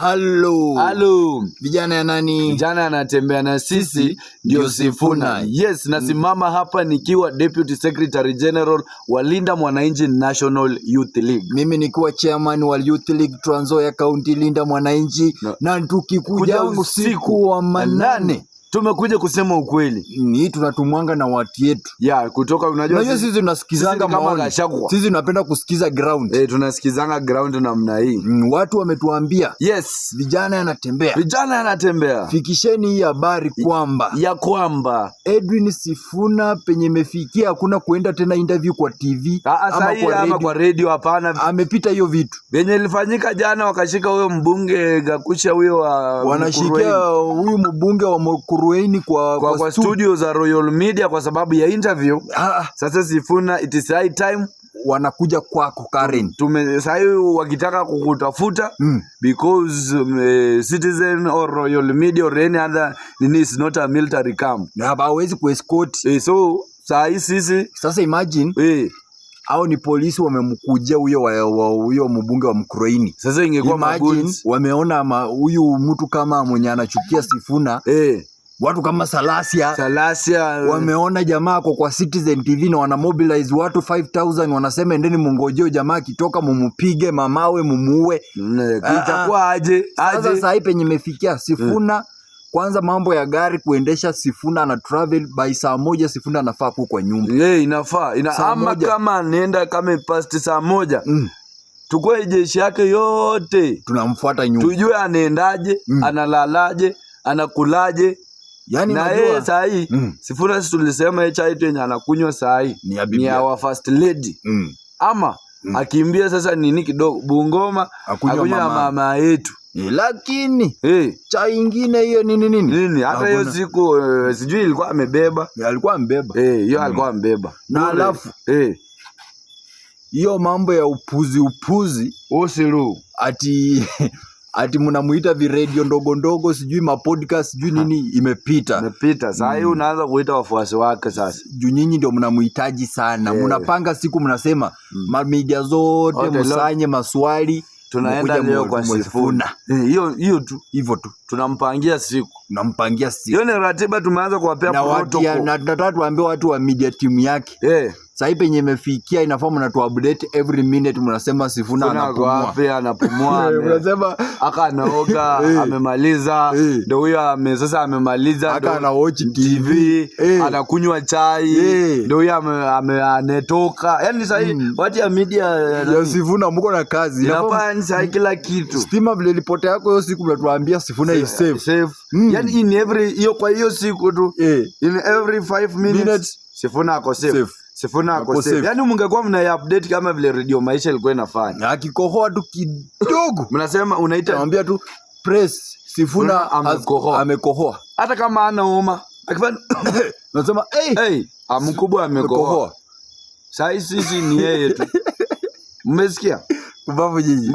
Halo. Vijana ya nani? Vijana anatembea na sisi ndio Sifuna. Yes, nasimama hapa nikiwa Deputy Secretary General wa Linda Mwananchi National Youth League. Mimi nikiwa chairman wa Youth League Trans Nzoia County Linda Mwananchi na tukikuja usiku wa manane. Tumekuja kusema ukweli. Ni tunatumwanga na watu yetu. Kutoka unajua sisi tunasikizanga maoni. Sisi tunapenda kusikiza ground. Tunasikizanga ground namna hii. Watu wametuambia. Yes, vijana yanatembea. Fikisheni hii habari kwamba Edwin Sifuna penye imefikia hakuna kuenda tena interview kwa TV ama kwa radio hapana. Amepita hiyo vitu. Benye ilifanyika jana wakashika huyo mbunge Gakusha huyo wanashikia huyu mbunge wa Mukurweini kwa studio za Royal Media kwa sababu ya interview. Sasa Sifuna, it is high time wanakuja kwako Karen. Sasa wakitaka kukutafuta because Citizen or Royal Media or any other is not a military camp. Na hawezi kuescort. So sasa imagine au ni polisi wamemkujia huyo mbunge wa Mukurweini. Sasa ingekuwa maguns wameona huyu mtu kama mwenye anachukia Sifuna. Watu kama Salasia wameona jamaa kwa Citizen TV na wana mobilize watu 5,000 wanasema endeni mungojeo jamaa kitoka mumupige mamawe mumuue. Itakuwa aje? Sasa hii penye imefikia Sifuna kwanza mambo ya gari kuendesha Sifuna na travel by saa 1 Sifuna anafaa kwa nyumba. Inafaa. Ama kama anaenda kama past saa 1. Tukue jeshi yake yote tunamfuata nyumba. Tujue anaendaje, analalaje, anakulaje. Yani na saa hii Sifuna tulisema HIT yenye anakunywa saa hii ni our first lady. Ama akimbia sasa nini kidogo Bungoma akunywa mama yetu. Lakini chai ingine hiyo nini hata hiyo siku sijui ilikuwa amebeba. Alikuwa ambeba. Hiyo alikuwa ambeba. Na alafu hiyo mambo ya upuzi Osiru ati mnamuita viradio ndogo sijui mapodcast sijui nini imepita. Sasa hii unaanza kuita wafuasi wake sasa. Juu nyinyi ndio mnamuhitaji sana. Mnapanga siku mnasema media zote msanye maswali tunaenda leo kwa Sifuna. Hiyo tu. Hivyo tu. Tunampangia siku. Hiyo ni ratiba tumeanza kuwapea protocol. Na nataka tuambie watu wa media team yake. Sasa penye imefikia inafaa mnatu update every minute mnasema Sifuna anapumua. Mnasema aka anaoga amemaliza. Ndio huyo sasa amemaliza aka ana watch TV, anakunywa chai. Ndio huyo anetoka. Yaani sasa watu ya media ya Sifuna mko na kazi. Inafanya sasa kila kitu. Stima vile ripoti yako hiyo siku mnatuambia Sifuna is safe. Yaani in every kwa hiyo siku tu in every 5 minutes Sifuna ako safe. Sifuna ako safe. Yaani mungekuwa mna update kama vile Radio Maisha ilikuwa inafanya. Akikohoa tu kidogo mnasema unaita naambia tu press Sifuna amekohoa. Hata kama ana homa akifanya nasema mkubwa amekohoa. Sasa sisi ni yeye tu. Mmesikia? Kubavu nyinyi.